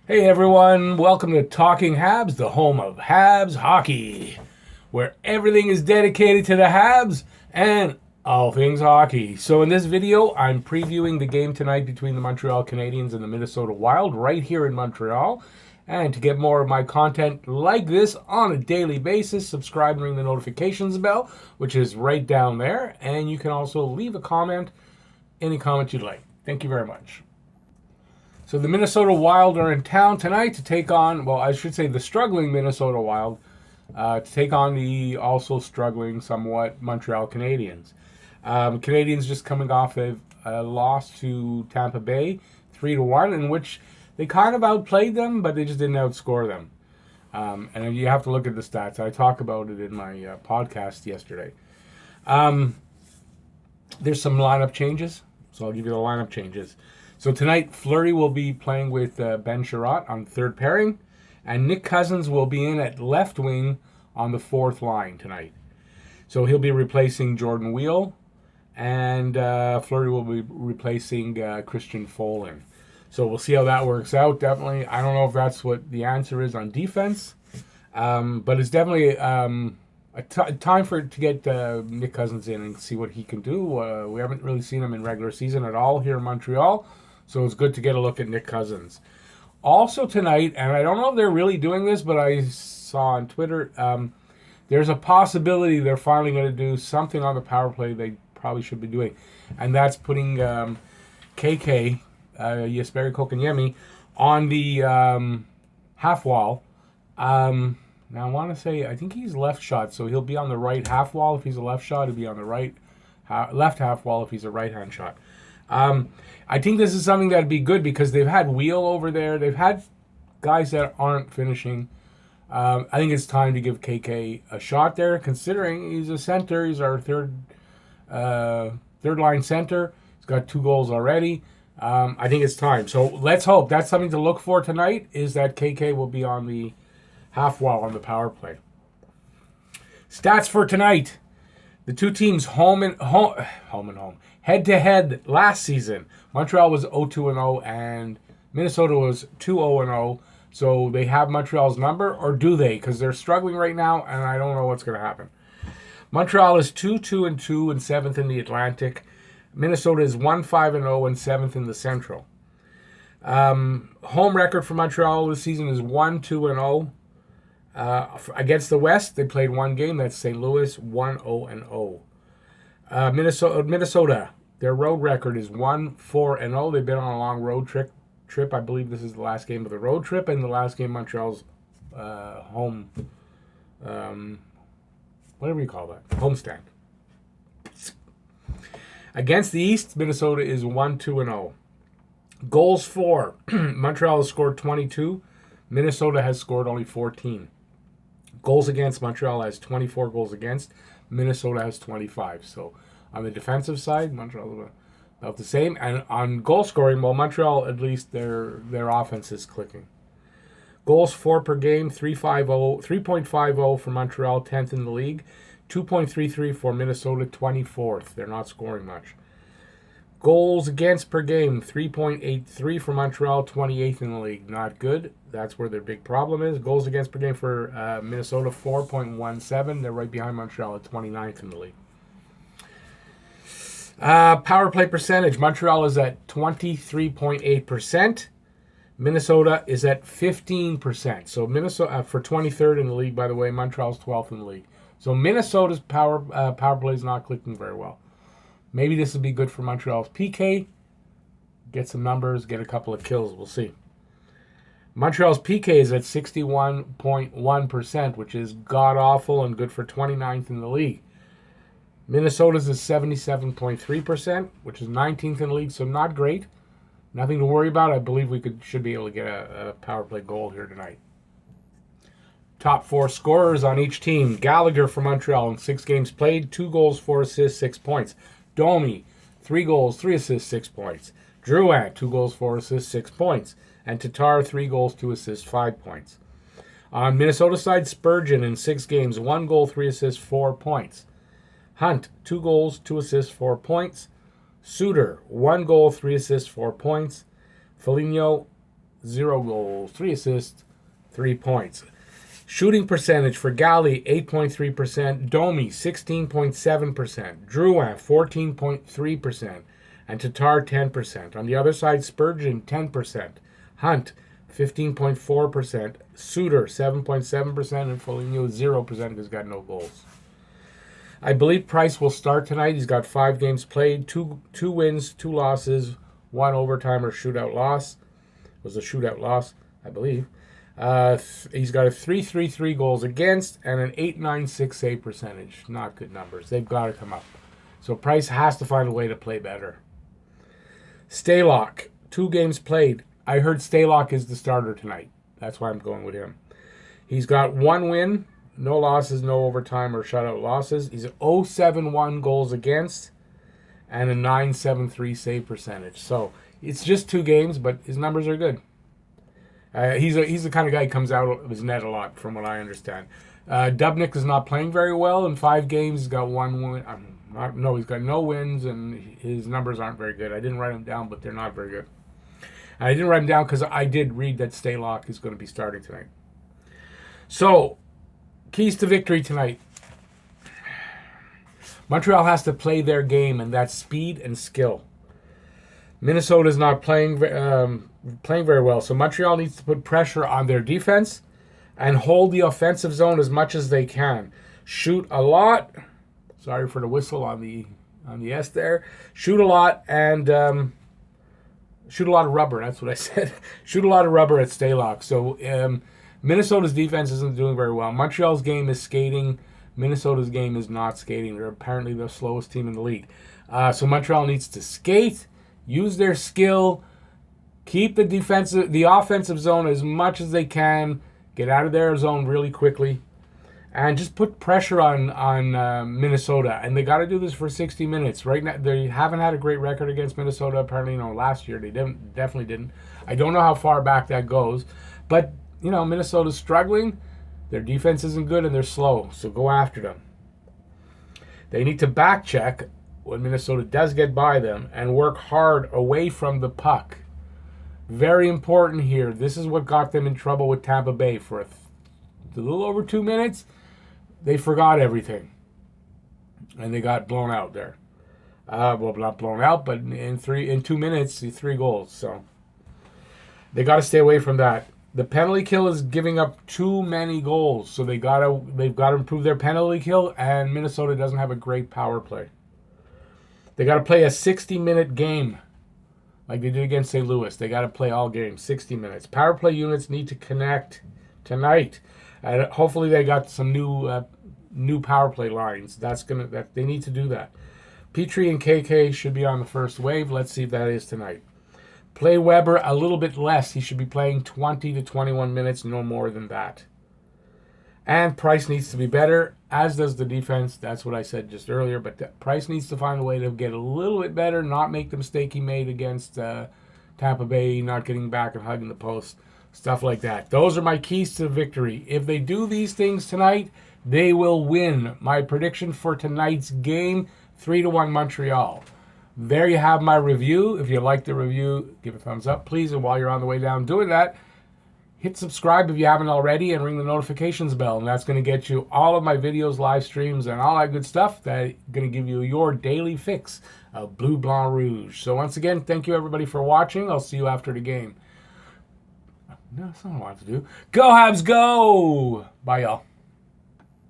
Hey everyone, welcome to Talking Habs, the home of Habs hockey, where everything is dedicated to the Habs and all things hockey. So in this video, I'm previewing the game tonight between the Montreal Canadiens and the Minnesota Wild right here in Montreal. And to get more of my content like this on a daily basis, subscribe and ring the notifications bell, which is right down there. And you can also leave a comment, any comment you'd like. Thank you very much. So the Minnesota Wild are in town tonight to take on, well, I should say the struggling Minnesota Wild, to take on the also struggling somewhat Montreal Canadiens. Canadiens just coming off a loss to Tampa Bay, 3-1, in which they kind of outplayed them, but they just didn't outscore them. And you have to look at the stats. I talked about it in my podcast yesterday. There's some lineup changes, so I'll give you the lineup changes. So tonight, Fleury will be playing with Ben Sherratt on third pairing, and Nick Cousins will be in at left wing on the fourth line tonight. So he'll be replacing Jordan Weal, and Fleury will be replacing Christian Folin. So we'll see how that works out. Definitely, I don't know if that's what the answer is on defense, but it's definitely time to get Nick Cousins in and see what he can do. We haven't really seen him in regular season at all here in Montreal. So it's good to get a look at Nick Cousins. Also tonight, and I don't know if they're really doing this, but I saw on Twitter, there's a possibility they're finally going to do something on the power play they probably should be doing. And that's putting KK, Jesperi Kotkaniemi, on the half wall. Now I want to say, I think he's left shot, so he'll be on the right half wall. If he's a left shot, he'll be on the left half wall if he's a right-hand shot. I think this is something that'd be good because they've had Wheel over there. They've had guys that aren't finishing. I think it's time to give KK a shot there, considering he's a center. He's our third line center. He's got 2 goals already. I think it's time. So let's hope. That's something to look for tonight, is that KK will be on the half wall on the power play. Stats for tonight. The two teams home and home. Head-to-head last season, Montreal was 0-2-0 and Minnesota was 2-0-0. So they have Montreal's number, or do they? Because they're struggling right now, and I don't know what's going to happen. Montreal is 2-2-2 and 7th in the Atlantic. Minnesota is 1-5-0 and 7th in the Central. Home record for Montreal this season is 1-2-0. Against the West, they played one game. That's St. Louis, 1-0-0. Minnesota, their road record is 1-4-0. They've been on a long road trip. I believe this is the last game of the road trip, and the last game Montreal's home, whatever you call that, homestand. Against the East, Minnesota is 1-2-0. Goals for, Montreal has scored 22. Minnesota has scored only 14. Goals against, Montreal has 24 goals against. Minnesota has 25. So on the defensive side, Montreal is about the same. And on goal scoring, well, Montreal, at least their offense is clicking. Goals for per game, 3.50 for Montreal, 10th in the league. 2.33 for Minnesota, 24th. They're not scoring much. Goals against per game, 3.83 for Montreal, 28th in the league. Not good. That's where their big problem is. Goals against per game for Minnesota, 4.17. They're right behind Montreal at 29th in the league. Power play percentage. Montreal is at 23.8%. Minnesota is at 15%. So Minnesota, for 23rd in the league, by the way, Montreal's 12th in the league. So Minnesota's power play is not clicking very well. Maybe this will be good for Montreal's PK. Get some numbers, get a couple of kills. We'll see. Montreal's PK is at 61.1%, which is god-awful and good for 29th in the league. Minnesota's is 77.3%, which is 19th in the league, so not great. Nothing to worry about. I believe we should be able to get a power play goal here tonight. Top 4 scorers on each team. Gallagher for Montreal in 6 games played, 2 goals, 4 assists, 6 points. Domi, 3 goals, 3 assists, 6 points. Drouin, 2 goals, 4 assists, 6 points. And Tatar, 3 goals, 2 assists, 5 points. On Minnesota side, Spurgeon in 6 games, 1 goal, 3 assists, 4 points. Hunt, 2 goals, 2 assists, 4 points. Suter, 1 goal, 3 assists, 4 points. Foligno, 0 goals, 3 assists, 3 points. Shooting percentage for Galley, 8.3%. Domi, 16.7%. Drouin, 14.3%. And Tatar, 10%. On the other side, Spurgeon, 10%. Hunt, 15.4%. Suter, 7.7%. And Foligno, 0% because he's got no goals. I believe Price will start tonight. He's got 5 games played, 2 wins, 2 losses, 1 overtime or shootout loss. It was a shootout loss, I believe. He's got a 3.33 goals against and an 8.96 save percentage. Not good numbers. They've got to come up. So Price has to find a way to play better. Stalock, 2 games played. I heard Stalock is the starter tonight. That's why I'm going with him. He's got 1 win, no losses, no overtime or shutout losses. He's 0.71 goals against and a 9.73 save percentage. So it's just 2 games, but his numbers are good. He's the kind of guy who comes out of his net a lot, from what I understand. Dubnyk is not playing very well. In 5 games, he's got 1 win. He's got no wins, and his numbers aren't very good. I didn't write them down, but they're not very good. I didn't write them down because I did read that Stalock is going to be starting tonight. So, keys to victory tonight. Montreal has to play their game, and that's speed and skill. Minnesota's not playing very well, so Montreal needs to put pressure on their defense and hold the offensive zone as much as they can. Shoot a lot. Sorry for the whistle on the S there. Shoot a lot and shoot a lot of rubber. That's what I said. Shoot a lot of rubber at Stalock. So Minnesota's defense isn't doing very well. Montreal's game is skating. Minnesota's game is not skating. They're apparently the slowest team in the league. So Montreal needs to skate, use their skill, keep the offensive zone as much as they can, get out of their zone really quickly, and just put pressure on Minnesota. And they got to do this for 60 minutes. Right now, they haven't had a great record against Minnesota. Apparently, last year they definitely didn't. I don't know how far back that goes, but Minnesota's struggling. Their defense isn't good and they're slow, so go after them. They need to back check when Minnesota does get by them and work hard away from the puck. Very important here. This is what got them in trouble with Tampa Bay for a little over 2 minutes. They forgot everything, and they got blown out there. Well, not blown out, but in 2 minutes, 3 goals. So they got to stay away from that. The penalty kill is giving up too many goals, so they've got to improve their penalty kill. And Minnesota doesn't have a great power play. They got to play a 60-minute game, like they did against St. Louis. They got to play all games, 60 minutes. Power play units need to connect tonight. And hopefully they got some new power play lines. They need to do that. Petrie and KK should be on the first wave. Let's see if that is tonight. Play Weber a little bit less. He should be playing 20 to 21 minutes, no more than that. And Price needs to be better, as does the defense. That's what I said just earlier. But Price needs to find a way to get a little bit better, not make the mistake he made against Tampa Bay, not getting back and hugging the post, stuff like that. Those are my keys to victory. If they do these things tonight, they will win. My prediction for tonight's game, 3-1 Montreal. There you have my review. If you like the review, give a thumbs up, please. And while you're on the way down doing that, hit subscribe if you haven't already and ring the notifications bell. And that's going to get you all of my videos, live streams, and all that good stuff that's going to give you your daily fix of Bleu Blanc Rouge. So once again, thank you everybody for watching. I'll see you after the game. No, that's not what I want to do. Go Habs, go! Bye, y'all.